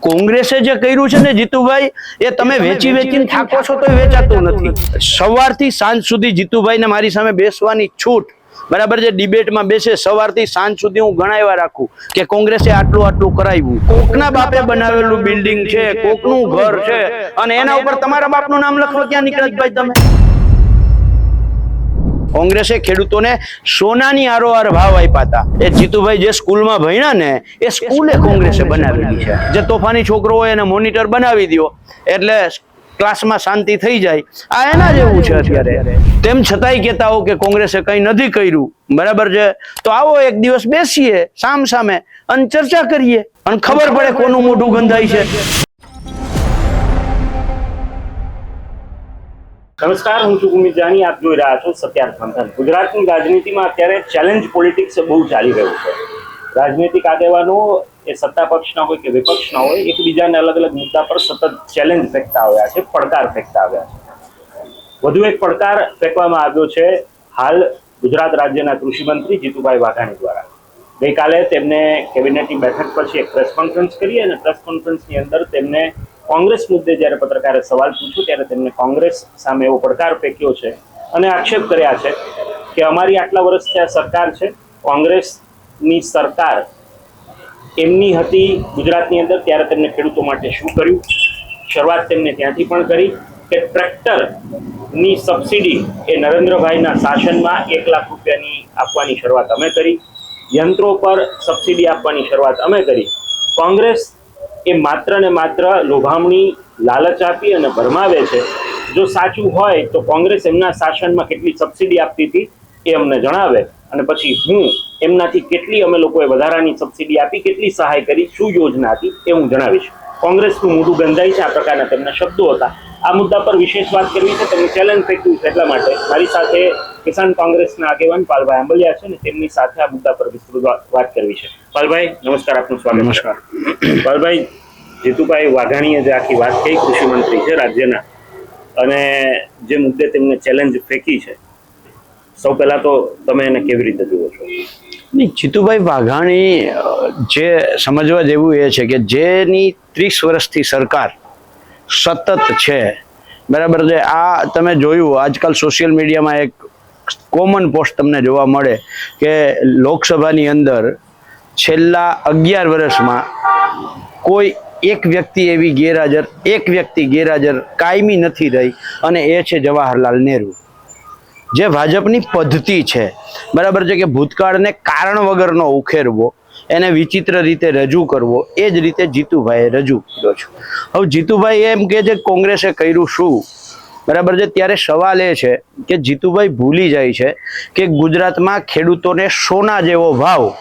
કોંગ્રેસે જે કર્યું છે ને જીતુભાઈ, એ તમે વેચી વેચીને થાકો છો તો વેચાતું નથી। સવારથી સાંજ સુધી જીતુભાઈને મારી સામે બેસવાની છૂટ, બરાબર છે, ડિબેટમાં બેસે સવારથી સાંજ સુધી હું ગણાવ્યા રાખું કે કોંગ્રેસે આટલું આટલું કરાવ્યું। કોકના બાપે બનાવેલું બિલ્ડિંગ છે, કોકનું ઘર છે, અને એના ઉપર તમારા બાપનું નામ લખવા ક્યાં નીકળે ભાઈ તમે? કોંગ્રેસે ખેડૂતોને સોનાની આરોઆર ભાવ આપ્યા હતા। એ જીતુભાઈ જે સ્કૂલમાં ભણ્યા ને એ સ્કૂલે કોંગ્રેસે બનાવેલી છે। જે તોફાની છોકરો હોય એને મોનિટર બનાવી દો એટલે ક્લાસમાં શાંતિ થઈ જાય, આ એના જેવું છે અત્યારે। તેમ છતાંય કહેતા હો કે કોંગ્રેસે કંઈ નથી કર્યું, બરાબર છે, તો આવો એક દિવસ બેસીએ સામ સામે અને ચર્ચા કરીએ અને ખબર પડે કોનું મોઢું ગંધાય છે। નમસ્કાર, હું છું ગુમિત જાની, આપ જોઈ રહ્યા છો સત્યાર્થ મંથન। ગુજરાતની રાજનીતિમાં અત્યારે ચેલેન્જ પોલિટિક્સ બહુ ચાલી રહ્યું છે। રાજનૈતિક આગેવાનો એ સત્તા પક્ષના હોય કે વિપક્ષના હોય, એકબીજાને અલગ અલગ મુદ્દા પર સતત ચેલેન્જ ફેંકતા આવ્યા છે, પડકાર ફેંકતા આવ્યા છે। વધુ એક પડકાર ફેંકવામાં આવ્યો છે હાલ ગુજરાત રાજ્યના કૃષિ મંત્રી જીતુભાઈ વાઘાણી દ્વારા। ગઈકાલે તેમને કેબિનેટની બેઠક પછી એક પ્રેસ કોન્ફરન્સ કરી અને પ્રેસ કોન્ફરન્સની અંદર તેમને કોંગ્રેસ મુદ્દે જ્યારે પત્રકારે સવાલ પૂછ્યો ત્યારે તેમને કોંગ્રેસ સામે એવો પડકાર ફેંક્યો છે અને આક્ષેપ કર્યા છે કે અમારી આટલા વર્ષથી આ સરકાર છે, કોંગ્રેસની સરકાર એમની હતી ગુજરાતની અંદર ત્યારે તેમને ખેડૂતો માટે શું કર્યું। શરૂઆત તેમને ત્યાંથી પણ કરી કે ટ્રેક્ટરની સબસિડી એ નરેન્દ્રભાઈના શાસનમાં 1 લાખ રૂપિયાની આપવાની શરૂઆત અમે કરી, યંત્રો પર સબસિડી આપવાની શરૂઆત અમે કરી। કોંગ્રેસ એ માત્ર ને માત્ર લોભામણી લાલચ આપી અને ભરમાવે છે। જો સાચું હોય તો કોંગ્રેસ એમના શાસનમાં કેટલી સબસિડી આપતી હતી એ અમને જણાવે અને પછી હું એમનાથી કેટલી અમે લોકોએ વધારાની સબસિડી આપી, કેટલી સહાય કરી, શું યોજના હતી એ હું જણાવીશ। કોંગ્રેસનું મોઢું ગંધાય છે, આ પ્રકારના તેમના શબ્દો હતા। આ મુદ્દા પર વિશેષ વાત કરવી છે, તેમની ચેલેન્જ ફેંક્યું છે, એટલા માટે મારી સાથે કિસાન કોંગ્રેસના આગેવાન પાલભાઈ આંબલિયા છે ને તેમની સાથે આ મુદ્દા પર વિસ્તૃત વાત કરવી છે। પાલભાઈ નમસ્કાર, આપનું સ્વાગત। નમસ્કાર પાલભાઈ, જીતુભાઈ વાઘાણીએ જે આખી વાત કહી, કૃષિ મંત્રી છે રાજ્યના, અને જે મુદ્દે તેમને ચેલેન્જ ફેંકી છે, સૌ પહેલા તો તમે એને કેવી રીતે જુઓ છો? નહીં, જીતુભાઈ વાઘાણી જે સમજવા જેવું એ છે કે જેની 30 વર્ષથી સરકાર સતત છે, બરાબર છે, આ તમે જોયું આજકાલ સોશિયલ મીડિયામાં એક કોમન પોસ્ટ તમને જોવા મળે કે લોકસભાની અંદર છેલ્લા 11 વર્ષમાં કોઈ એક વ્યક્તિ એવી ગેરહાજર, એક વ્યક્તિ ગેરહાજર કાયમી નથી રહી, અને એ છે જવાહરલાલ નહેરુ। જે ભાજપની પદ્ધતિ છે, બરાબર છે, કે ભૂતકાળને કારણ વગરનો ઉખેરવો, એને વિચિત્ર રીતે રજૂ કરવો, એ જ રીતે જીતુભાઈએ રજૂ કર્યો છે। હવે જીતુભાઈ એમ કે છે કોંગ્રેસે કર્યું શું, બરાબર છે, ત્યારે સવાલ એ છે કે જીતુભાઈ ભૂલી જાય છે કે ગુજરાતમાં ખેડૂતોને સોના જેવો ભાવ,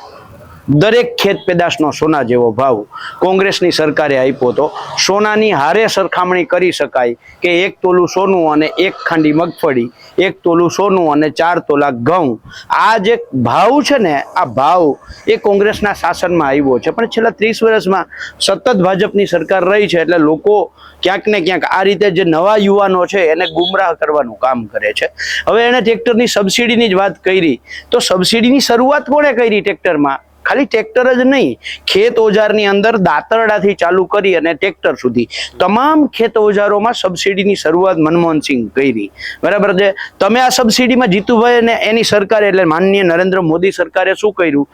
દરેક ખેત પેદાશનો સોના જેવો ભાવ કોંગ્રેસની સરકારે આપ્યો હતો। સોનાની હારે સરખામણી કરી શકાય કે 1 તોલું સોનું અને 1 ખાંડી મગફળી, 1 તોલું સોનું અને 4 તોલા ઘઉં, આ જે ભાવ છે ને, આ ભાવ એ કોંગ્રેસના શાસનમાં આવ્યો છે। પણ છેલ્લા 30 વર્ષમાં સતત ભાજપની સરકાર રહી છે, એટલે લોકો ક્યાંક ને ક્યાંક આ રીતે જે નવા યુવાનો છે એને ગુમરાહ કરવાનું કામ કરે છે। હવે એને ટ્રેક્ટરની સબસિડીની જ વાત કરી, તો સબસિડીની શરૂઆત કોણે કરી ટ્રેક્ટરમાં? ખાલી ટ્રેક્ટર જ નહીં, ખેત ઓજારની અંદર દાતરડાથી ચાલુ કરી અને ટ્રેક્ટર સુધી તમામ ખેત ઓજારોમાં સબસિડીની શરૂઆત મનમોહનસિંહ કરી, બરાબર છે। તમે આ સબસિડીમાં જીતુભાઈ અને એની સરકારે એટલે માનનીય નરેન્દ્ર મોદી સરકારે શું કર્યું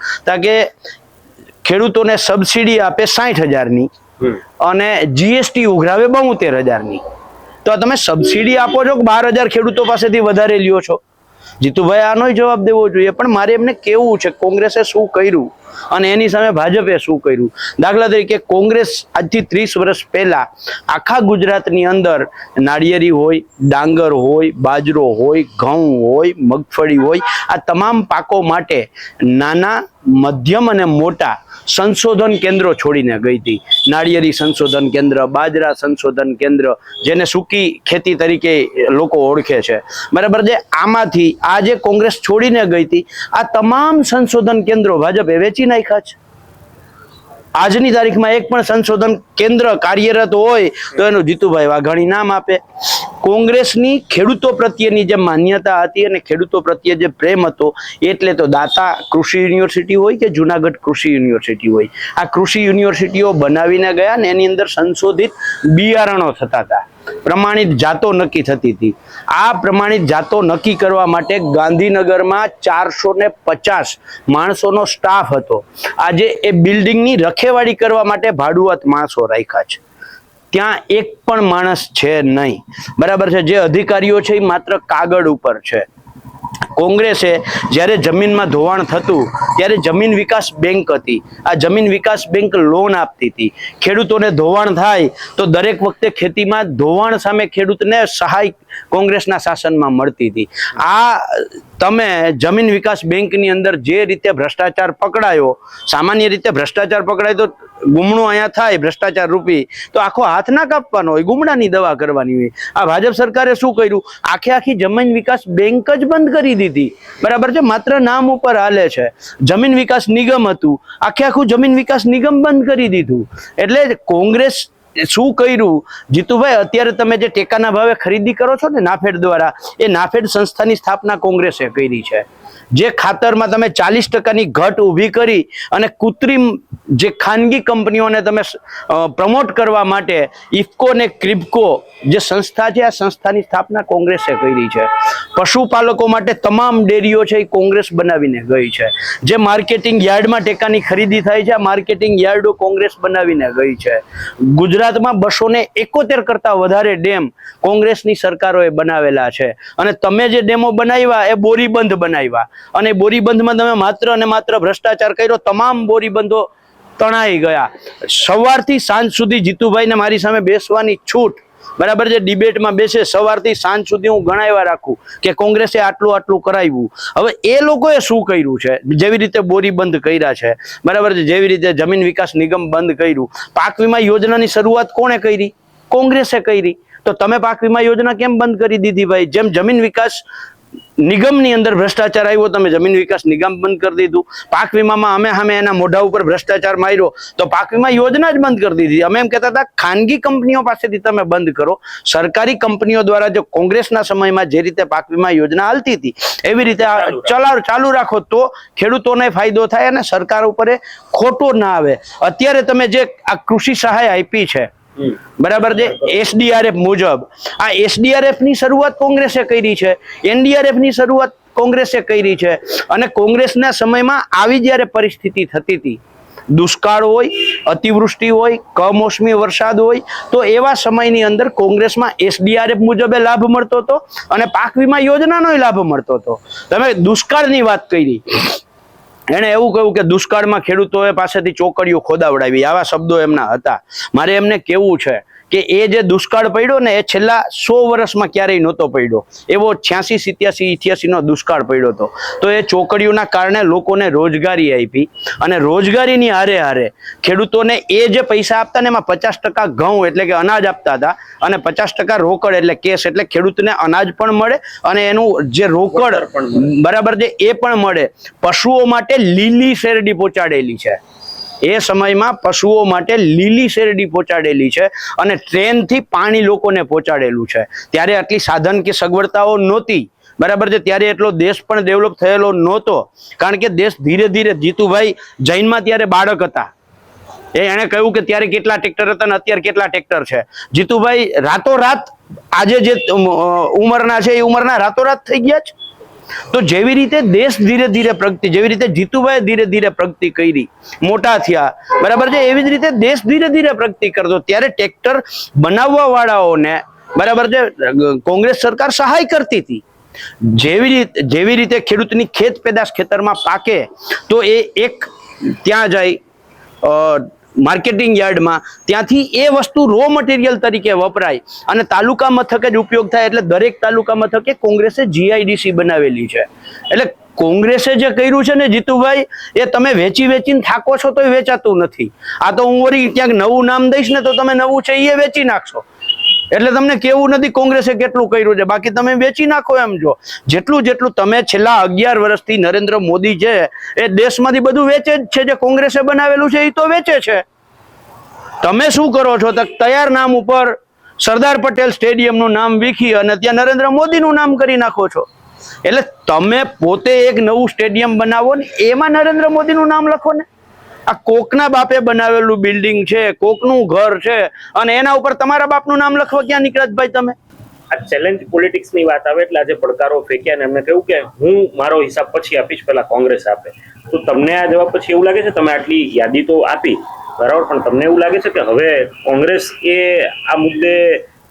કે ખેડૂતોને સબસિડી આપે 60,000ની અને જીએસટી ઉઘરાવે 72,000ની। તો તમે સબસિડી આપો છો કે 12,000 ખેડૂતો પાસેથી વધારે લ્યો છો? જીતુભાઈ આનો જવાબ દેવો જોઈએ। પણ મારે એમને કેવું છે કોંગ્રેસે શું કર્યું અને એની સામે ભાજપે શું કર્યું। દાખલા તરીકે કોંગ્રેસ આજથી 30 વર્ષ પહેલા આખા ગુજરાતની અંદર નાળિયેરી હોય, ડાંગર હોય, બાજરો હોય, ઘઉં હોય, મગફળી હોય, આ તમામ પાકો માટે નાના, મધ્યમ અને મોટા સંશોધન કેન્દ્રો છોડીને ગઈ હતી। નાળિયેરી સંશોધન કેન્દ્ર, બાજરા સંશોધન કેન્દ્ર, જેને સૂકી ખેતી તરીકે લોકો ઓળખે છે, બરાબર છે, આમાંથી આ જે કોંગ્રેસ છોડીને ગઈ હતી આ તમામ સંશોધન કેન્દ્રો ભાજપે વેચી નાખ્યા છે। આજની તારીખમાં એક પણ સંશોધન કેન્દ્ર કાર્યરત હોય તો એનું જીતુભાઈ વાઘાણી નામ આપે। કોંગ્રેસની ખેડૂતો પ્રત્યેની જે માન્યતા હતી અને ખેડૂતો પ્રત્યે જે પ્રેમ હતો એટલે તો દાતા કૃષિ યુનિવર્સિટી હોય કે જુનાગઢ કૃષિ યુનિવર્સિટી હોય, આ કૃષિ યુનિવર્સિટીઓ બનાવીને ગયા ને એની અંદર સંશોધિત બિયારણો થતા હતા, પ્રમાણિત જાતો નક્કી થતી હતી. આ પ્રમાણિત જાતો નક્કી કરવા માટે ગાંધીનગરમાં 450 માણસોનો સ્ટાફ હતો. આજે એ બિલ્ડિંગની રખેવાળી કરવા માટે ભાડુઆત માણસો રાખ્યા છે. ત્યાં એક પણ માણસ છે નહીં, બરાબર છે. જે અધિકારીઓ છે એ માત્ર કાગળ ઉપર છે. કોંગ્રેસે જ્યારે જમીનમાં ધોવાણ થતું ત્યારે જમીન વિકાસ બેંક હતી. આ જમીન વિકાસ બેંક લોન આપતી હતી. ખેડૂતોને ધોવાણ થાય તો દરેક વખતે ખેતીમાં ધોવાણ સામે ખેડૂતને સહાય કોંગ્રેસના શાસનમાં મળતી હતી. આ તમે જમીન વિકાસ બેંકની અંદર જે રીતે ભ્રષ્ટાચાર પકડાયો, સામાન્ય રીતે ભ્રષ્ટાચાર પકડાય તો ગુમણું અહીંયા થાય ભ્રષ્ટાચાર રૂપી તો આખો હાથ ના કાપવાનો હોય, ગુમડાની દવા કરવાની હોય. આ ભાજપ સરકારે શું કર્યું? આખી જમીન વિકાસ બેંક જ બંધ કરી દીધી, બરાબર છે. માત્ર નામ ઉપર હાલે છે. જમીન વિકાસ નિગમ હતું, આખું જમીન વિકાસ નિગમ બંધ કરી દીધું. એટલે કોંગ્રેસ શું કર્યું? જીતુભાઈ, અત્યારે તમે જે ટેકાના ભાવે ખરીદી કરો છો ને નાફેડ દ્વારા, એ નાફેડ સંસ્થાની સ્થાપના કોંગ્રેસે કરી છે. જે ખાતરમાં તમે 40%ની ઘટ ઊભી કરી અને કૃત્રિમ જે ખાનગી કંપનીઓને તમે પ્રમોટ કરવા માટે ઇફકો ને ક્રિબકો જે સંસ્થા છે, આ સંસ્થાની સ્થાપના કોંગ્રેસે કરી છે. પશુપાલકો માટે તમામ ડેરીઓ છે એ કોંગ્રેસ બનાવીને ગઈ છે. જે માર્કેટિંગ યાર્ડમાં ટેકાની ખરીદી થાય છે, આ માર્કેટિંગ યાર્ડો કોંગ્રેસ બનાવીને ગઈ છે. ગુજરાતમાં 271 કરતા વધારે ડેમ કોંગ્રેસની સરકારોએ બનાવેલા છે. અને તમે જે ડેમો બનાવ્યા એ બોરીબંધ બનાવ્યા, અને બોરીબંધમાં તમે માત્ર અને માત્ર ભ્રષ્ટાચાર કર્યો. તમામ બોરીબંધો તણાઈ ગયા. સવારથી સાંજ સુધી જીતુભાઈને મારી સામે બેસવાની છૂટ, બરાબર છે. ડિબેટમાં બેસે સવારથી સાંજ સુધી હું ગણાવ્યા રાખું કે કોંગ્રેસે આટલું કરાવ્યું. હવે એ લોકોએ શું કર્યું છે? જેવી રીતે બોરી બંધ કર્યા છે, બરાબર છે, જેવી રીતે જમીન વિકાસ નિગમ બંધ કર્યું. પાક વીમા યોજનાની શરૂઆત કોણે કરી? કોંગ્રેસે કરી. તો તમે પાક વીમા યોજના કેમ બંધ કરી દીધી ભાઈ? જેમ જમીન વિકાસ નિગમની અંદર ભ્રષ્ટાચાર આવ્યો, તમે જમીન વિકાસ નિગમ બંધ કરી દીધું. પાક વીમામાં અમે એના મોઢા ઉપર ભ્રષ્ટાચાર માર્યો તો પાક વીમા યોજના જ બંધ કરી દીધી. અમે એમ કહેતા હતા ખાનગી કંપનીઓ પાસેથી તમે બંધ કરો. સરકારી કંપનીઓ દ્વારા જો કોંગ્રેસના સમયમાં જે રીતે પાક વીમા યોજના હાલતી હતી એવી રીતે ચાલુ રાખો તો ખેડૂતોને ફાયદો થાય અને સરકાર ઉપર ખોટો ના આવે. અત્યારે તમે જે આ કૃષિ સહાય આપી છે, બરાબર છે, SDRF મુજબ, આ SDRF ની શરૂઆત કોંગ્રેસે કરી છે, NDRF ની શરૂઆત કોંગ્રેસે કરી છે. અને કોંગ્રેસના સમયમાં આવી જ્યારે પરિસ્થિતિ થતી હતી, દુષ્કાળ હોય, અતિવૃષ્ટિ હોય, કમોસમી વરસાદ હોય, તો એવા સમયની અંદર કોંગ્રેસમાં SDRF મુજબ લાભ મળતો હતો અને પાક વીમા યોજનાનો લાભ મળતો હતો. તમે દુષ્કાળની વાત કરી, એને એવું કહ્યું કે દુષ્કાળમાં ખેડૂતોએ પાસેથી ચોકડીઓ ખોદાવડાવી, આવા શબ્દો એમના હતા. મારે એમને કેવું છે કે એ જે દુષ્કાળ પડ્યો ને એ છેલ્લા 100 વર્ષમાં ક્યારેય નહોતો પડ્યો. એવો 86, 87, 88 નો દુષ્કાળ પડ્યો હતો. તો એ ચોકડીઓના કારણે લોકોને રોજગારી આપી અને રોજગારીની હારે ખેડૂતોને એ જે પૈસા આપતા ને એમાં 50% ઘઉં એટલે કે અનાજ આપતા હતા અને 50% રોકડ એટલે કેશ, એટલે ખેડૂતને અનાજ પણ મળે અને એનું જે રોકડ, બરાબર છે, એ પણ મળે. પશુઓ માટે લીલી શેરડી પહોંચાડેલી છે. એ સમયમાં પશુઓ માટે લીલી શેરડી પહોંચાડેલી છે અને ટ્રેનથી પાણી લોકોને પહોંચાડેલું છે. ત્યારે આટલી સાધન કે સગવડતાઓ નહોતી, બરાબર છે. ત્યારે એટલો દેશ પણ ડેવલપ થયેલો નહોતો, કારણ કે દેશ ધીરે ધીરે, જીતુભાઈ જૈનમાં ત્યારે બાળક હતા, એણે કહ્યું કે ત્યારે કેટલા ટ્રેક્ટર હતા અને અત્યારે કેટલા ટ્રેક્ટર છે. જીતુભાઈ રાતોરાત આજે જે ઉંમરના છે એ ઉંમરના રાતોરાત થઈ ગયા છે. તો જેવી રીતે દેશ ધીરે ધીરે પ્રગતિ, જેવી રીતે જીતુભાઈ ધીરે ધીરે પ્રગતિ કરી, મોટા થયા, બરાબર છે, એવી જ રીતે દેશ ધીરે ધીરે પ્રગતિ કરતો. ત્યારે ટ્રેક્ટર બનાવવા વાળાઓને, બરાબર છે, કોંગ્રેસ સરકાર સહાય કરતી હતી. જેવી રીતે ખેડૂતની ખેત પેદાશ ખેતરમાં પાકે તો એ એક ત્યાં જાય માર્કેટિંગ યાર્ડમાં, ત્યાંથી એ વસ્તુ રો મટીરિયલ તરીકે વપરાય અને તાલુકા મથકે જ ઉપયોગ થાય. એટલે દરેક તાલુકા મથકે કોંગ્રેસે GIDC બનાવેલી છે. એટલે કોંગ્રેસે જે કર્યું છે ને જીતુભાઈ, એ તમે વેચીને થાકો છો તો વેચાતું નથી. આ તો હું વળી ક્યાંક નવું નામ દઈશ ને તો તમે નવું છે એ વેચી નાખશો. એટલે તમને કેવું નથી કોંગ્રેસે કેટલું કર્યું છે, બાકી તમે વેચી નાખો એમ. જો જેટલું તમે છેલ્લા 11 વર્ષથી નરેન્દ્ર મોદી છે એ દેશમાંથી બધું વેચે જ છે. જે કોંગ્રેસે બનાવેલું છે એ તો વેચે છે. તમે શું કરો છો? તૈયાર નામ ઉપર સરદાર પટેલ સ્ટેડિયમનું નામ વીખી અને ત્યાં નરેન્દ્ર મોદીનું નામ કરી નાખો છો. એટલે તમે પોતે એક નવું સ્ટેડિયમ બનાવો ને એમાં નરેન્દ્ર મોદીનું નામ લખો ને. આ કોકના બાપે બનાવેલું બિલ્ડિંગ છે, કોકનું ઘર છે, અને એના ઉપર તમારા બાપનું નામ લખવા ક્યાં નીકળ્યા ભાઈ તમે? આ ચેલેન્જ પોલિટિક્સ ની વાત આવે એટલે આજે પડકારો ફેંક્યા ને એમને કહ્યું કે હું મારો હિસાબ પછી આપીશ, પેલા કોંગ્રેસ આપે. તો તમને આ જવાબ પછી એવું લાગે છે, તમે આટલી યાદી તો આપી બરાબર, પણ તમને એવું લાગે છે કે હવે કોંગ્રેસ એ આ મુદ્દે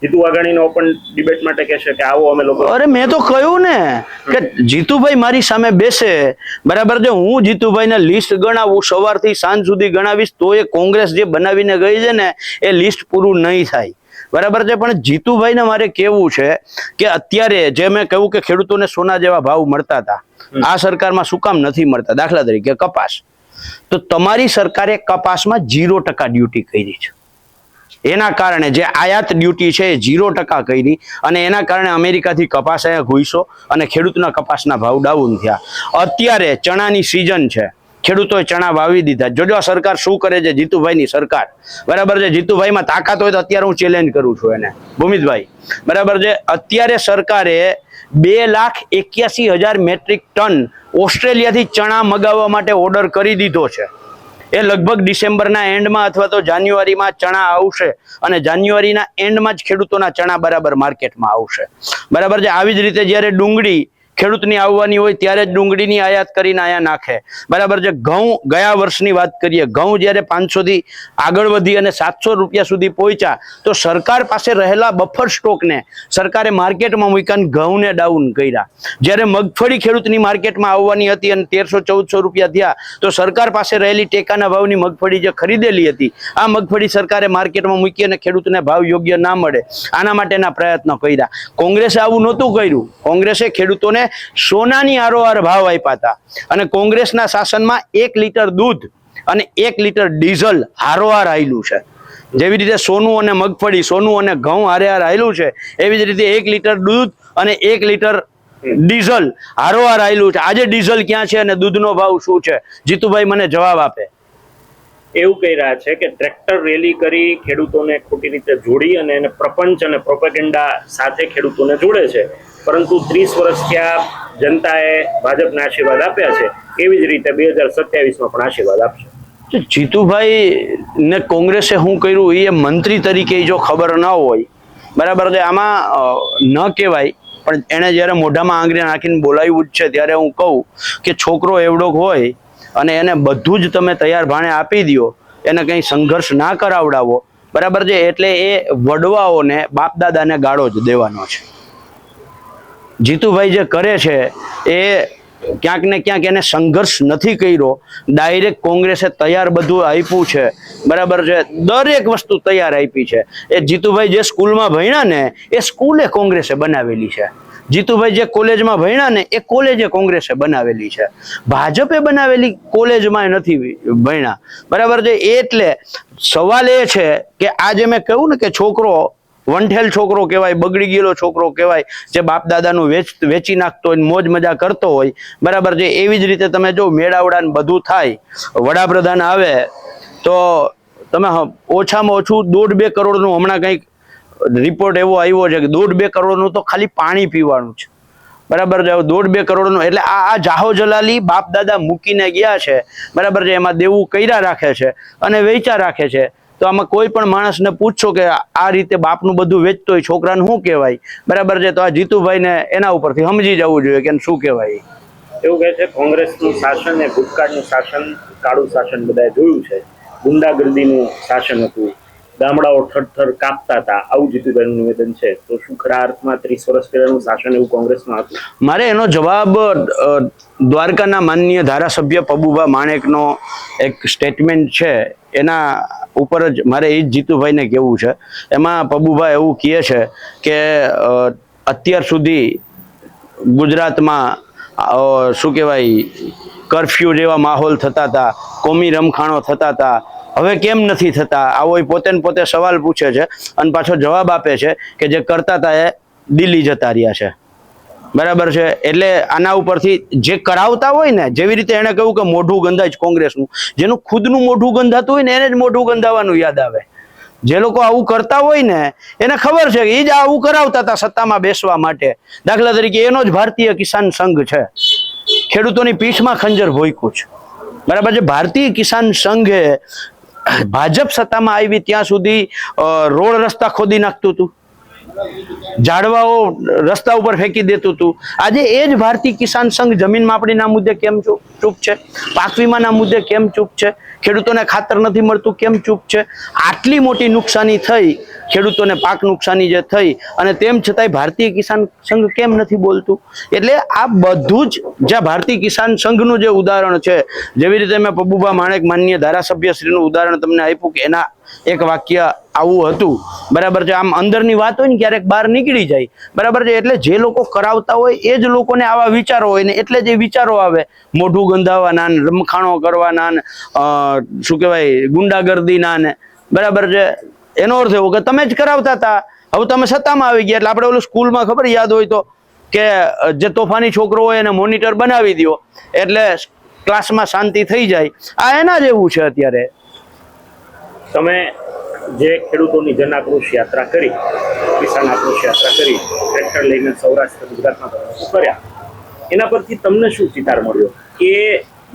જીતુ વાઘાણીને ઓપન ડિબેટ માટે કહેશે કે આવો અમે લોકો? અરે મેં તો કહ્યું ને કે જીતુભાઈ મારી સામે બેસે બરાબર, જો હું જીતુભાઈને લિસ્ટ ગણાવું, સવારથી સાંજ સુધી ગણાવીશ તો એ કોંગ્રેસ જે બનાવીને ગઈ છે ને એ લિસ્ટ પૂરું નહીં થાય બરાબર છે. પણ જીતુભાઈને મારે કેવું છે કે અત્યારે જે મેં કહ્યું કે ખેડૂતોને સોના જેવા ભાવ મળતા હતા, આ સરકારમાં શું કામ નથી મળતા? દાખલા તરીકે કપાસ, તો તમારી સરકારે કપાસમાં 0% ડ્યુટી કરી છે. એના કારણે જે આયાત ડ્યુટી છે એ 0% કરી અને એના કારણે અમેરિકાથી કપાસ અહીંયા ઘૂસ્યો અને ખેડૂતના કપાસના ભાવ ડાઉન થયા. અત્યારે ચણાની સિઝન છે, ખેડૂતોએ ચણા વાવી દીધા. જોજો આ સરકાર શું કરે છે, જીતુભાઈની સરકાર બરાબર છે. જીતુભાઈમાં તાકાત હોય તો અત્યારે હું ચેલેન્જ કરું છું એને, ભૂમિતભાઈ બરાબર છે. અત્યારે સરકારે 2,81,000 મેટ્રિક ટન ઓસ્ટ્રેલિયાથી ચણા મગાવવા માટે ઓર્ડર કરી દીધો છે. એ લગભગ ડિસેમ્બરના એન્ડમાં અથવા તો જાન્યુઆરીમાં ચણા આવશે અને જાન્યુઆરીના એન્ડમાં જ ખેડૂતોના ચણા બરાબર માર્કેટમાં આવશે બરાબર છે. આવી જ રીતે જ્યારે ડુંગળી ખેડૂતની આવવાની હોય ત્યારે જ ડુંગળીની આયાત કરીને અહીંયા નાખે બરાબર છે. ઘઉં ગયા વર્ષની વાત કરીએ, ઘઉં જ્યારે 500 થી આગળ વધી અને 700 રૂપિયા સુધી પહોંચ્યા તો સરકાર પાસે રહેલા બફર સ્ટોકને સરકારે માર્કેટમાં મૂક્યા અને ઘઉંને ડાઉન કર્યા. જ્યારે મગફળી ખેડૂતની માર્કેટમાં આવવાની હતી અને 1300-1400 રૂપિયા થયા તો સરકાર પાસે રહેલી ટેકાના ભાવની મગફળી જે ખરીદેલી હતી આ મગફળી સરકારે માર્કેટમાં મૂકી અને ખેડૂતને ભાવ યોગ્ય ના મળે આના માટેના પ્રયત્નો કર્યા. કોંગ્રેસે આવું નહોતું કર્યું. કોંગ્રેસે ખેડૂતોને સોનાની આરોઆર ભાવ આપ્યા હતા અને કોંગ્રેસના શાસનમાં 1 લીટર દૂધ અને 1 લીટર ડીઝલ હારોહાર આવેલું છે. જેવી રીતે સોનું અને મગફળી, સોનું અને ઘઉં હારેહાર આવેલું છે, એવી જ રીતે 1 લીટર દૂધ અને 1 લીટર ડીઝલ હારોહાર આવેલું છે. આજે ડીઝલ ક્યાં છે અને દૂધનો ભાવ શું છે? જીતુભાઈ મને જવાબ આપે. એવું કહી રહ્યા છે કે ટ્રેક્ટર રેલી કરી ખેડૂતોને ખોટી રીતે જોડી અને એને પ્રપંચ અને પ્રોપેગેન્ડા સાથે ખેડૂતોને જોડે છે, પરંતુ 30 વર્ષ ત્યાં જનતાએ ભાજપને આશીર્વાદ આપ્યા છે, એવી જ રીતે 2027માં પણ આશીર્વાદ આપશે. જીતુભાઈ ને કોંગ્રેસે શું કર્યું એ મંત્રી તરીકે જો ખબર ન હોય બરાબર છે, આમાં ન કહેવાય, પણ એને જ્યારે મોઢામાં આંગળી નાખીને બોલાવ્યું જ છે ત્યારે હું કહું કે છોકરો એવડો હોય અને એને બધું જ તમે તૈયાર ભાણે આપી દો, એને કંઈ સંઘર્ષ ના કરાવડાવો બરાબર છે, એટલે એ વડવાઓને બાપ દાદાને ગાળો જ દેવાનો છે. જીતુભાઈ જે કરે છે એ ક્યાંક ને ક્યાંક એને સંઘર્ષ નથી કર્યો, ડાયરેક્ટ કોંગ્રેસે તૈયાર બધું આપ્યું છે બરાબર છે, દરેક વસ્તુ તૈયાર આપી છે. એ જીતુભાઈ જે સ્કૂલમાં ભણ્યા ને એ સ્કૂલે કોંગ્રેસે બનાવેલી છે. જીતુભાઈ જે કોલેજમાં ભણ્યા ને એ કોલેજે કોંગ્રેસે બનાવેલી છે. ભાજપે બનાવેલી કોલેજમાં નથી ભણ્યા બરાબર છે. એટલે સવાલ એ છે કે આજે મેં કહ્યું ને કે છોકરો વંઠેલ છોકરો કહેવાય, બગડી ગયેલો છોકરો કહેવાય, જે બાપ દાદાનું વેચી નાખતો હોય, મોજ મજા કરતો હોય બરાબર છે. એવી જ રીતે તમે જો મેળાવડા ને બધું થાય, વડાપ્રધાન આવે તો તમે ઓછામાં ઓછું 1.5-2 કરોડનું હમણાં કંઈક રિપોર્ટ એવો આવ્યો છે કે 1.5-2 કરોડનું તો ખાલી પાણી પીવાનું છે બરાબર છે. 1.5-2 કરોડનું એટલે આ જાહો જલાલી બાપ દાદા મૂકીને ગયા છે બરાબર છે, એમાં દેવું કર્યા રાખે છે અને વેચા રાખે છે. તો આમાં કોઈ પણ માણસને પૂછશો કે આ રીતે બાપનું બધું વેચતો હોય છોકરાને શું કહેવાય બરાબર છે, તો આ જીતુભાઈને એના ઉપરથી સમજી જવું જોઈએ કે શું કહેવાય. એવું કહે છે કોંગ્રેસનું શાસન એ ભૂતકાળનું શાસન, કાળું શાસન બધાએ જોયું છે, ગુંડાગર્દીનું શાસન હતું, ગામડાઓ થરથર કાપતા હતા, આવું જીતુભાઈનું નિવેદન છે. તો શું ખરા અર્થમાં 30 વર્ષ પહેલાનું શાસન એવું કોંગ્રેસમાં હતું? મારે એનો જવાબ દ્વારકાના માનનીય ધારાસભ્ય પબુભા માણેકનો એક સ્ટેટમેન્ટ છે એના ઉપર જ મારે એ જ જીતુભાઈને કહેવું છે. એમાં પબુભા એવું કહે છે કે અત્યાર સુધી ગુજરાતમાં શું કહેવાય કર્ફ્યુ જેવા માહોલ થતા હતા, કોમી રમખાણો થતા હતા, હવે કેમ નથી થતા? આવો પોતે ને પોતે સવાલ પૂછે છે અને પાછો જવાબ આપે છે કે જે કરતા હતા એ દિલ્હી જતા રહ્યા છે બરાબર છે. એટલે આના ઉપરથી જે કરાવતા હોય ને, જેવી રીતે એને કહ્યું કે મોઢું ગંધાય છે કોંગ્રેસનું, જેનું ખુદનું મોઢું ગંધાતું હોય ને એને જ મોઢું ગંધાવાનું યાદ આવે જે લોકો આવું કરતા હોય ને એને ખબર છે કે એ જ આવું કરાવતા હતા સત્તામાં બેસવા માટે. દાખલા તરીકે એનો જ ભારતીય કિસાન સંઘ છે, ખેડૂતોની પીઠમાં ખંજર ભોંક્યું છે. બરાબર છે. ભારતીય કિસાન સંઘે ભાજપ સત્તામાં આવી ત્યાં સુધી રોડ રસ્તા ખોદી નાખતું હતું, ઝાડવાઓ રસ્તા ઉપર ફેંકી દેતું હતું. આજે એ જ ભારતીય કિસાન સંઘ જમીન માપણીના મુદ્દે કેમ ચૂપ છે? પાક વીમાના મુદ્દે કેમ ચૂપ છે? ખેડૂતોને ખાતર નથી મળતું કેમ ચૂપ છે? આટલી મોટી નુકસાની થઈ ખેડૂતોને, પાક નુકસાની જે થઈ, અને તેમ છતાંય ભારતીય કિસાન સંઘ કેમ નથી બોલતું? એટલે આ બધું જ જ્યાં ભારતીય કિસાન સંઘનું જે ઉદાહરણ છે, જેવી રીતે મેં પબુભા માણેક માનનીય ધારાસભ્યશ્રીનું ઉદાહરણ તમને આપ્યું કે એના એક વાક્ય આવું હતું. બરાબર છે. આમ અંદરની વાત હોય ને ક્યારેક બહાર નીકળી જાય. બરાબર છે. એટલે જે લોકો કરાવતા હોય એ જ લોકોને આવા વિચારો હોય ને એટલે જે વિચારો આવે, મોઢું ગંધાવાના ને, રમખાણો કરવાના ને, શું કહેવાય, ગુંડાગર્દીના ને. બરાબર છે. એનો અર્થ એવો કે તમે જ કરાવતા હતા, હવે તમે સત્તામાં આવી ગયા એટલે આપણે ઓલું સ્કૂલમાં ખબર યાદ હોય તો કે જે તોફાની છોકરો હોય એને મોનિટર બનાવી દો એટલે ક્લાસમાં શાંતિ થઈ જાય. આ એના જેવું છે અત્યારે. તમે જે ખેડૂતોની જન આક્રોશ યાત્રા કરી, કિસાન આક્રોશ યાત્રા કરી, ટ્રેક્ટર લઈને સૌરાષ્ટ્ર ગુજરાતમાં કર્યા, એના પરથી તમને શું ચિતાર મળ્યો? એ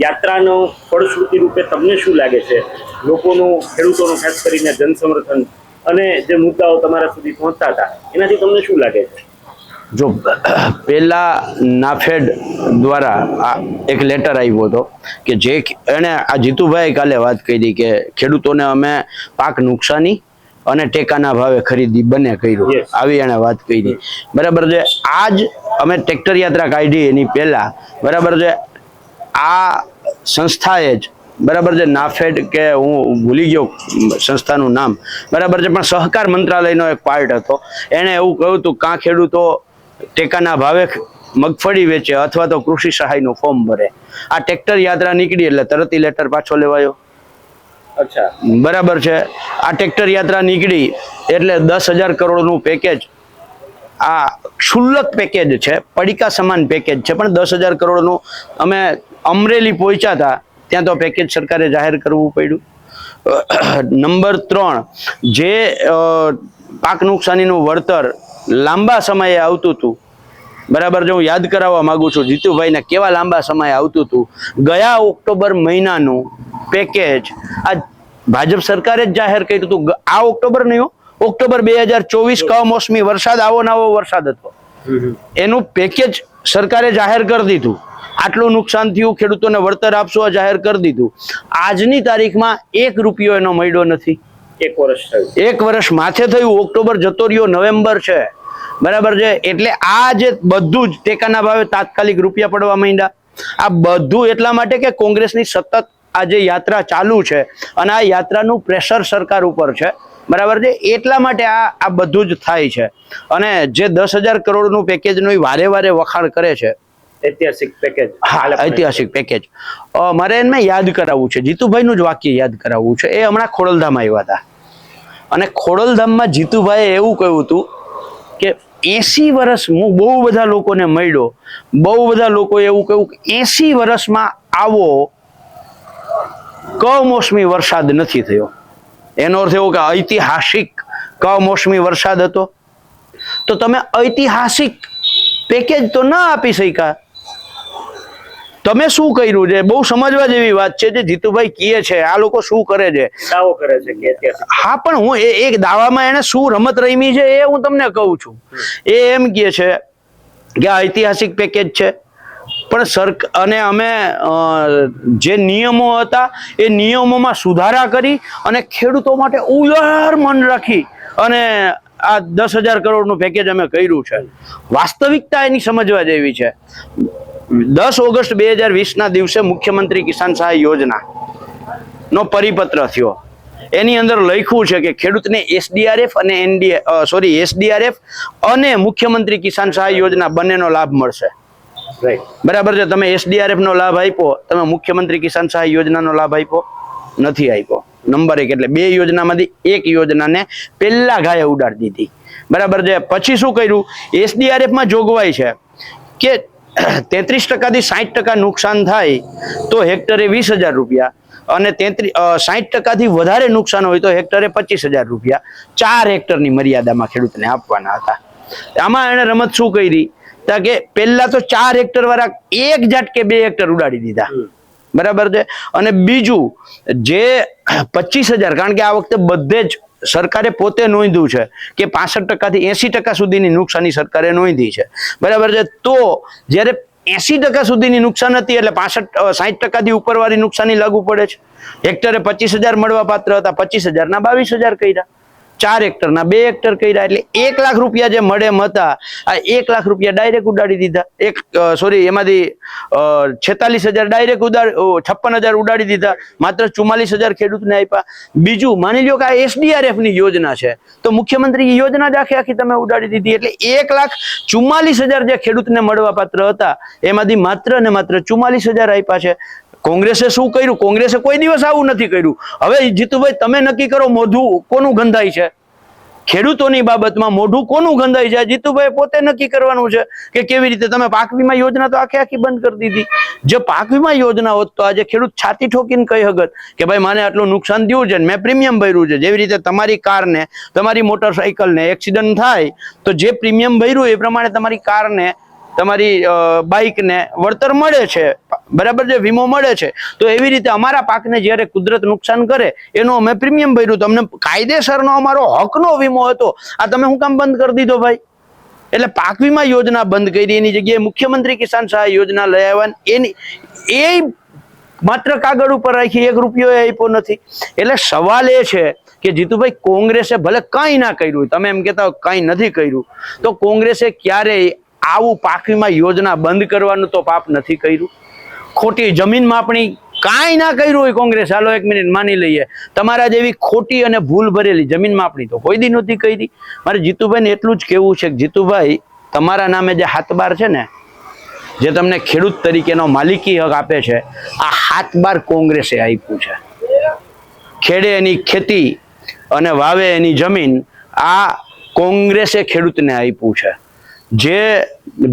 યાત્રાનો ફળશ્રુતિ રૂપે તમને શું લાગે છે? લોકોનું, ખેડૂતોનું ખાસ કરીને જનસમર્થન અને જે મુદ્દાઓ તમારા સુધી પહોંચતા હતા એનાથી તમને શું લાગે છે? જો પહેલા નાફેડ દ્વારા આ એક લેટર આવ્યો હતો કે જે એને આ જીતુભાઈ કાલે વાત કરી કે ખેડૂતોને અમે પાક નુકસાની અને ટેકાના ભાવે ખરીદી બંને કર્યું, આવી એને વાત કરી. બરાબર છે. આજ અમે ટ્રેક્ટર યાત્રા કાઢી એની પહેલા, બરાબર છે, આ સંસ્થાએ જ, બરાબર છે, નાફેડ કે હું ભૂલી ગયો સંસ્થાનું નામ, બરાબર છે, પણ સહકાર મંત્રાલયનો એક પાર્ટ હતો. એણે એવું કહ્યું હતું કાં ખેડૂતો ટેકાના ભાવે મગફળી વેચે અથવા તો કૃષિ સહાયનું ફોર્મ ભરે. આ ટ્રેક્ટર યાત્રા નીકળી એટલે તરત લેટર પાછો લેવાયો. અચ્છા. બરાબર છે. આ ટ્રેક્ટર યાત્રા નીકળી એટલે 10,000 કરોડનું પેકેજ, આ ક્ષુલ્લક પેકેજ છે, પડીકા સમાન પેકેજ છે, પણ 10,000 કરોડનું અમે અમરેલી પહોંચ્યા હતા ત્યાં તો પેકેજ સરકારે જાહેર કરવું પડ્યું. નંબર 3, જે પાક નુકસાનીનું વળતર લાંબા સમયે આવતું હતું, બરાબર છે, હું યાદ કરાવવા માંગુ છું જીતુભાઈને કેવા લાંબા સમયે આવતું હતું. ગયા ઓક્ટોબર મહિનાનું પેકેજ આ ભાજપ સરકારે જ જાહેર કર્યું હતું. આ ઓક્ટોબર નહીં, ઓક્ટોબર 2024 કમોસમી વરસાદ, આવો નવો વરસાદ હતો, એનું પેકેજ સરકારે જાહેર કરી દીધું. આટલું નુકસાન થયું, ખેડૂતોને વળતર આપશો જાહેર કરી દીધું. આજની તારીખમાં 1 રૂપિયો એનો મળ્યો નથી. 1 વર્ષ થયું, 1 વર્ષ માથે થયું. ઓક્ટોબર જતો રહ્યો, નવેમ્બર છે, બરાબર છે. એટલે આ જે બધું જ ટેકાના ભાવે તાત્કાલિક રૂપિયા પડવા માંડ્યા. આ બધું એટલા માટે કે કોંગ્રેસની સતત આ જે યાત્રા ચાલુ છે અને આ યાત્રાનું પ્રેશર સરકાર ઉપર છે, બરાબર છે, એટલા માટે આ બધું જ થાય છે. અને જે 10,000 કરોડનું પેકેજનું વારે વારે વખાણ કરે છે, ઐતિહાસિક પેકેજ. હા, ઐતિહાસિક પેકેજ, મારે એને યાદ કરાવવું છે, જીતુભાઈનું જ વાક્ય યાદ કરાવવું છે. એ હમણાં ખોડલધામ આવ્યા હતા અને ખોડલધામમાં જીતુભાઈએ એવું કહ્યું હતું કે 80 વર્ષ, હું બહુ બધા લોકોને મળ્યો, બહુ બધા લોકોએ એવું કહ્યું કે 80 વર્ષમાં આવો કમોસમી વરસાદ નથી થયો. એનો અર્થ એવો કે ઐતિહાસિક કમોસમી વરસાદ હતો. તો તમે ઐતિહાસિક પેકેજ તો ના આપી શક્યા. તમે શું કર્યું છે? બહુ સમજવા જેવી વાત છે જે જીતુભાઈ કહે છે, આ લોકો શું કરે છે, દાવો કરે છે કે ઐતિહાસિક. હા, પણ હું એક દાવામાં એને શું રમત રમી છે એ હું તમને કહું છું. એ એમ કહે છે કે આ ઐતિહાસિક પેકેજ છે, પણ અને અમે જે નિયમો હતા એ નિયમોમાં સુધારા કરી અને ખેડૂતો માટે ઉદાર મન રાખી અને આ 10,000 કરોડનું પેકેજ અમે કર્યું છે. વાસ્તવિકતા એની સમજવા જેવી છે. 10 ઓગસ્ટ 2020 દિવસે મુખ્યમંત્રી કિસાન સહાય યોજના નો પરિપત્ર થયો. એની અંદર લખ્યું છે કે ખેડૂતને SDRF અને મુખ્યમંત્રી કિસાન સહાય યોજના બંનેનો લાભ મળશે. બરાબર છે. તમે SDRF નો લાભ આપ્યો, તમે મુખ્યમંત્રી કિસાન સહાય યોજનાનો લાભ આપ્યો નથી આપ્યો. નંબર 1, એટલે 2 યોજનામાંથી એક યોજનાને પહેલા ગાয়ে ઉડાડી દીધી. બરાબર છે. પછી શું કર્યું? SDRF માં જોગવાઈ છે કે 33% થી 60% નુકસાન થાય તો હેક્ટરે 20,000 રૂપિયા અને 60%થી વધારે નુકસાન હોય તો હેક્ટરે 25,000 રૂપિયા 4 હેક્ટરની મર્યાદામાં ખેડૂતને આપવાના હતા. આમાં એને રમત શું કરી કે પહેલા તો 4 હેક્ટર વાળા એક ઝાટકે 2 હેક્ટર ઉડાડી દીધા, બરાબર છે. અને બીજું જે 25,000, કારણ કે આ વખતે બધે જ સરકારે પોતે નોંધ્યું છે કે 65%થી 80% સુધીની નુકસાની સરકારે નોંધી છે, બરાબર છે. તો જ્યારે 80% સુધીની નુકસાન હતી એટલે 60%થી ઉપરવાળી નુકસાની લાગુ પડે છે. હેક્ટરે 25,000 મળવા પાત્ર હતા, 25,000 ના 22,000 કર્યા, 4 હેક્ટરના 2 હેક્ટર કર્યા, એટલે 1 લાખ રૂપિયા જે મળે એમ હતા, આ 1 લાખ રૂપિયા ડાયરેક્ટ ઉડાડી દીધા. એમાંથી 46,000 ડાયરેક્ટ 56,000 ઉડાડી દીધા, માત્ર 44,000 ખેડૂતને આપ્યા. બીજું માની લો કે આ SDRF ની યોજના છે તો મુખ્યમંત્રી યોજના જ આખી તમે ઉડાડી દીધી, એટલે 1,44,000 જે ખેડૂતને મળવા પાત્ર હતા એમાંથી માત્ર ને માત્ર 44,000 આપ્યા છે. કોંગ્રેસે શું કર્યું? કોંગ્રેસે કોઈ દિવસ આવું નથી કર્યું. હવે જીતુભાઈ તમે નક્કી કરો મોઢું કોનું ગંધાય છે, ખેડૂતોની બાબતમાં મોઢું કોનું ગંધાય છે? જીતુભાઈ પોતે નક્કી કરવાનું છે કે કેવી રીતે. તમે પાક વીમા યોજના તો આખી બંધ કરી દીધી. જો પાક વીમા યોજના હોત તો આજે ખેડૂત છાતી ઠોકીને કહી હગત કે ભાઈ મને આટલું નુકસાન થયું છે, મેં પ્રીમિયમ ભર્યું છે. જેવી રીતે તમારી કારને, તમારી મોટરસાઇકલને એક્સિડન્ટ થાય તો જે પ્રીમિયમ ભર્યું એ પ્રમાણે તમારી કારને, તમારી બાઇકને વળતર મળે છે, બરાબર છે, વીમો મળે છે. તો એવી રીતે અમારા પાકને જ્યારે કુદરત નુકસાન કરે એનો અમે પ્રીમિયમ ભર્યું, તો અમને કાયદેસરનો અમારો હકનો વીમો હતો. આ તમે શું કામ બંધ કરી દીધો ભાઈ? એટલે પાક વીમા યોજના બંધ કરી, એની જગ્યાએ મુખ્યમંત્રી કિસાન સહાય યોજના લઈ આવ્યા, એની એ માત્ર કાગળ ઉપર રાખી, 1 રૂપિયો આપ્યો નથી. એટલે સવાલ એ છે કે જીતુભાઈ કોંગ્રેસે ભલે કંઈ ના કર્યું, તમે એમ કહેતા હોય કંઈ નથી કર્યું, તો કોંગ્રેસે ક્યારેય આવું પાક વીમા યોજના બંધ કરવાનું તો પાપ નથી કર્યું. ખોટી જમીન માપણી કાંઈ ના કર્યું હોય કોંગ્રેસ, હાલો 1 મિનિટ માની લઈએ, તમારા જેવી ખોટી અને ભૂલ ભરેલી જમીન માપણી તો કોઈ દી નહોતી કરી. મારે જીતુભાઈને એટલું જ કહેવું છે કે જીતુભાઈ તમારા નામે જે હાથબાર છે ને, જે તમને ખેડૂત તરીકેનો માલિકી હક આપે છે, આ હાથબાર કોંગ્રેસે આપ્યું છે. ખેડે એની ખેતી અને વાવે એની જમીન, આ કોંગ્રેસે ખેડૂતને આપ્યું છે. જે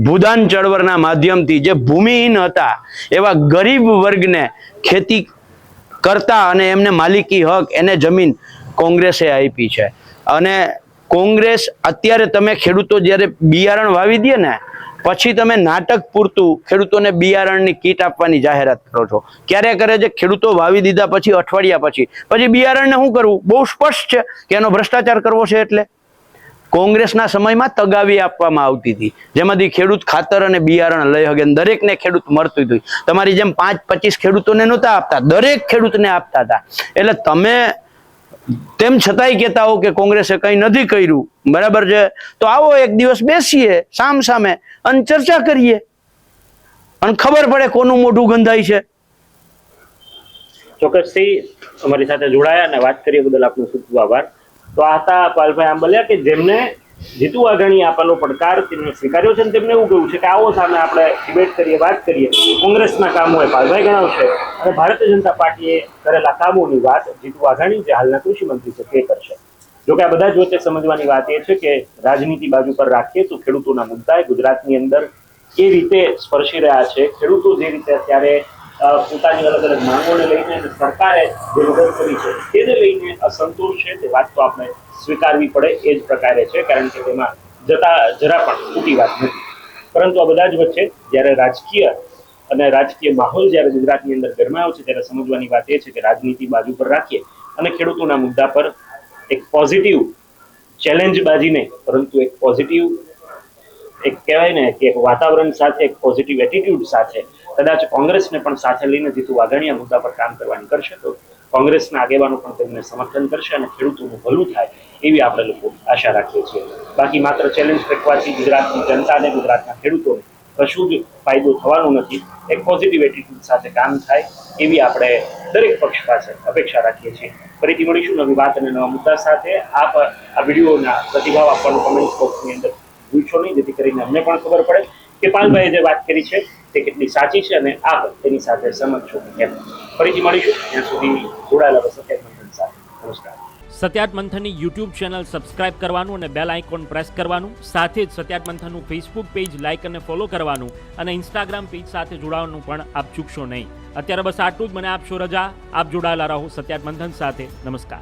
ભૂદાન ચળવળના માધ્યમથી જે ભૂમિહીન હતા એવા ગરીબ વર્ગને ખેતી કરતા અને એમને માલિકી હક, એને જમીન કોંગ્રેસે આપી છે. અને કોંગ્રેસ અત્યારે તમે ખેડૂતો જ્યારે બિયારણ વાવી દે ને પછી તમે નાટક પૂરતું ખેડૂતોને બિયારણની કીટ આપવાની જાહેરાત કરો છો. ક્યારે કરે છે? ખેડૂતો વાવી દીધા પછી અઠવાડિયા પછી બિયારણને શું કરવું? બહુ સ્પષ્ટ છે કે એનો ભ્રષ્ટાચાર કરવો છે. એટલે કોંગ્રેસના સમયમાં તગાવી આપવામાં આવતી હતી, જેમાંથી ખેડૂત ખાતર અને બિયારણ લઈ શકે, દરેકને ખેડૂત મળતું હતું. તમારી જેમ 5-25 ખેડૂતોને નહોતા આપતા, દરેક ખેડૂતને આપતા હતા. એટલે તમે તેમ છતાંય કહેતા હો કે કોંગ્રેસે કંઈ નથી કર્યું, બરાબર છે. તો આવો એક દિવસ બેસીએ સામ સામે અને ચર્ચા કરીએ અને ખબર પડે કોનું મોઢું ગંધાય છે. ચોક્કસથી અમારી સાથે જોડાયા અને વાત કરીએ બદલ આપનો ખૂબ ખૂબ આભાર. તો આ હતા પાલભાઈ આંબલિયા કે જેમને જીતુ વાઘાણી આપેલો પડકાર તેમને સ્વીકાર્યો છે, અને તેમને એવું કહ્યું છે કે આવો સામે આપણે ડિબેટ કરીએ, વાત કરીએ. કોંગ્રેસના કામો હોય પાલભાઈ ગણાવશે અને ભારતીય જનતા પાર્ટીએ કરેલા કામોની વાત જીતુ વાઘાણી જે હાલના કૃષિ મંત્રી છે તે કરશે. જોકે આ બધા જ વચ્ચે સમજવાની વાત એ છે કે રાજનીતિ બાજુ પર રાખીએ તો ખેડૂતોના મુદ્દા ગુજરાતની અંદર એ રીતે સ્પર્શી રહ્યા છે. ખેડૂતો જે રીતે અત્યારે પોતાની અલગ અલગ માંગોને લઈને સરકારે જે મદદ કરી છે તેને લઈને અસંતોષ છે, તે વાત તો આપણે સ્વીકારવી પડે એ જ પ્રકારે છે, કારણ કે તેમાં જરા પણ ખોટી વાત નથી. પરંતુ આ બધા જ વચ્ચે જ્યારે રાજકીય અને રાજકીય માહોલ જ્યારે ગુજરાતની અંદર ગરમાયો છે ત્યારે સમજવાની વાત એ છે કે રાજનીતિ બાજુ પર રાખીએ અને ખેડૂતોના મુદ્દા પર એક પોઝિટિવ ચેલેન્જ બાજી નહીં, પરંતુ એક પોઝિટિવ, એક કહેવાય ને કે એક વાતાવરણ સાથે, એક પોઝિટિવ એટીટ્યુડ સાથે કદાચ કોંગ્રેસને પણ સાથે લઈને જીતુ વાઘાણી આ મુદ્દા પર કામ કરવાની કરશે તો કોંગ્રેસના આગેવાનો પણ તેમને સમર્થન કરશે અને ખેડૂતોનું ભલું થાય એવી આપણે લોકો આશા રાખીએ છીએ. બાકી માત્ર ચેલેન્જ ફેંકવાથી ગુજરાતની જનતાને, ગુજરાતના ખેડૂતોને કશું જ ફાયદો થવાનો નથી. એક પોઝિટિવ એટીટ્યુડ સાથે કામ થાય એવી આપણે દરેક પક્ષ પાસે અપેક્ષા રાખીએ છીએ. ફરીથી મળીશું નવી વાત અને નવા મુદ્દા સાથે. આપ આ વિડીયોના પ્રતિભાવ આપવાનું કમેન્ટ બોક્સની અંદર ભૂલશો નહીં, જેથી કરીને અમને પણ ખબર પડે કે પાલભાઈએ જે વાત કરી છે તે કેટલી સાચી છે અને આપ તેની સાથે સહમત છો કે કેમ. ફરીથી મળીશું, ત્યાં સુધી જોડાયેલા સત્યાગ્રહ સાથે. નમસ્કાર. સત્યાર્થ મંથનની યુટ્યુબ ચેનલ સબસ્ક્રાઇબ કરવાનું અને બેલ આઇકોન પ્રેસ કરવાનું, સાથે જ સત્યાર્થ મંથનનું ફેસબુક પેજ લાઇક અને ફોલો કરવાનું અને ઇન્સ્ટાગ્રામ પેજ સાથે જોડાવાનું પણ આપ ચૂકશો નહીં. અત્યારે બસ આટલું જ. મને આપશો રજા. આપ જોડાયેલા રહો સત્યાર્થ મંથન સાથે. નમસ્કાર.